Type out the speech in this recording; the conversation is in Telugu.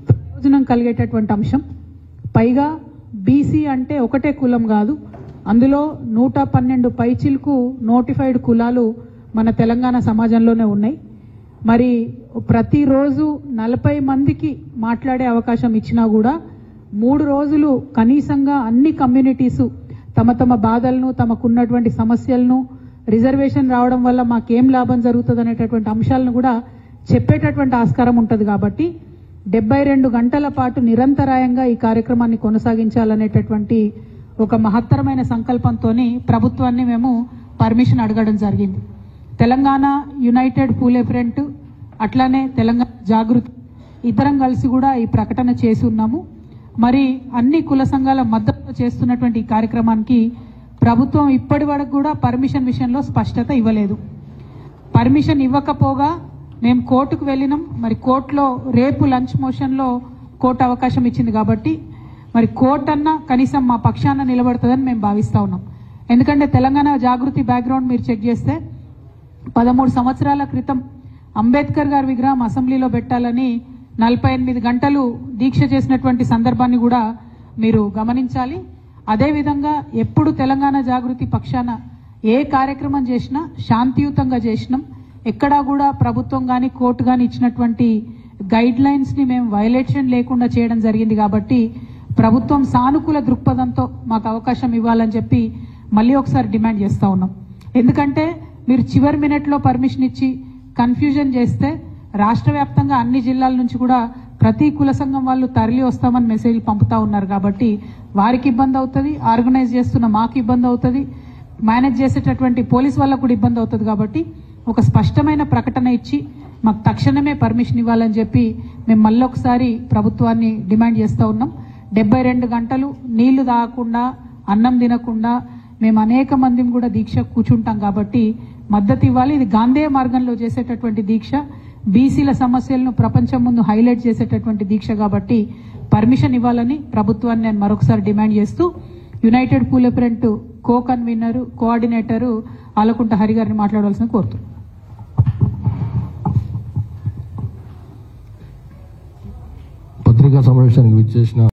ప్రయోజనం కలిగేటటువంటి అంశం. పైగా బీసీ అంటే ఒకటే కులం కాదు, అందులో 112 పైచిలకు నోటిఫైడ్ కులాలు మన తెలంగాణ సమాజంలోనే ఉన్నాయి. మరి ప్రతిరోజు 40 మందికి మాట్లాడే అవకాశం ఇచ్చినా కూడా 3 రోజులు కనీసంగా అన్ని కమ్యూనిటీసు తమ తమ బాధలను, తమకున్నటువంటి సమస్యలను, రిజర్వేషన్ రావడం వల్ల మాకేం లాభం జరుగుతుంది అనేటటువంటి అంశాలను కూడా చెప్పేటటువంటి ఆస్కారం ఉంటుంది. కాబట్టి 72 గంటల పాటు నిరంతరాయంగా ఈ కార్యక్రమాన్ని కొనసాగించాలనేటటువంటి ఒక మహత్తరమైన సంకల్పంతో ప్రభుత్వాన్ని మేము పర్మిషన్ అడగడం జరిగింది. తెలంగాణ యునైటెడ్ పూలే ఫ్రంట్ అట్లానే తెలంగాణ జాగృతి ఇద్దరం కలిసి కూడా ఈ ప్రకటన చేసి ఉన్నాము. మరి అన్ని కుల సంఘాల మద్దతు చేస్తున్నటువంటి ఈ కార్యక్రమానికి ప్రభుత్వం ఇప్పటి వరకు కూడా పర్మిషన్ విషయంలో స్పష్టత ఇవ్వలేదు. పర్మిషన్ ఇవ్వకపోగా మేము కోర్టుకు వెళ్ళినాం. మరి కోర్టులో రేపు లంచ్ మోషన్లో కోర్టు అవకాశం ఇచ్చింది కాబట్టి మరి కోర్టు అన్నా కనీసం మా పక్షాన నిలబడుతుందని మేము భావిస్తా ఉన్నాం. ఎందుకంటే తెలంగాణ జాగృతి బ్యాక్గ్రౌండ్ మీరు చెక్ చేస్తే 13 సంవత్సరాల క్రితం అంబేద్కర్ గారి విగ్రహం అసెంబ్లీలో పెట్టాలని 48 గంటలు దీక్ష చేసినటువంటి సందర్భాన్ని కూడా మీరు గమనించాలి. అదేవిధంగా ఎప్పుడు తెలంగాణ జాగృతి పక్షాన ఏ కార్యక్రమం చేసినా శాంతియుతంగా చేసినాం. ఎక్కడా కూడా ప్రభుత్వం కానీ కోర్టు కానీ ఇచ్చినటువంటి గైడ్ లైన్స్ ని మేము వైలేషన్ లేకుండా చేయడం జరిగింది. కాబట్టి ప్రభుత్వం సానుకూల దృక్పథంతో మాకు అవకాశం ఇవ్వాలని చెప్పి మళ్ళీ ఒకసారి డిమాండ్ చేస్తా ఉన్నాం. ఎందుకంటే మీరు చివరి మినిట్లో పర్మిషన్ ఇచ్చి కన్ఫ్యూజన్ చేస్తే రాష్ట్ర వ్యాప్తంగా అన్ని జిల్లాల నుంచి కూడా ప్రతి కుల సంఘం వాళ్ళు తరలి వస్తామని మెసేజ్లు పంపుతా ఉన్నారు. కాబట్టి వారికి ఇబ్బంది అవుతుంది, ఆర్గనైజ్ చేస్తున్న మాకు ఇబ్బంది అవుతుంది, మేనేజ్ చేసేటటువంటి పోలీస్ వాళ్ళకు కూడా ఇబ్బంది అవుతుంది. కాబట్టి ఒక స్పష్టమైన ప్రకటన ఇచ్చి మాకు తక్షణమే పర్మిషన్ ఇవ్వాలని చెప్పి మేము మళ్ళొకసారి ప్రభుత్వాన్ని డిమాండ్ చేస్తూ ఉన్నాం. 72 గంటలు నీళ్లు తాగకుండా, అన్నం తినకుండా మేము అనేక మందిని కూడా దీక్ష కూర్చుంటాం. కాబట్టి మద్దతు ఇవ్వాలి. ఇది గాంధేయ మార్గంలో చేసేటటువంటి దీక్ష, బీసీల సమస్యలను ప్రపంచం ముందు హైలైట్ చేసేటటువంటి దీక్ష. కాబట్టి పర్మిషన్ ఇవ్వాలని ప్రభుత్వాన్ని నేను మరొకసారి డిమాండ్ చేస్తూ united Phule front co convener, coordinator Alakunta Hari గారిని మాట్లాడవలసిన కోరుతున్నాను. పత్రికా సమావేశానికి విచ్చేసిన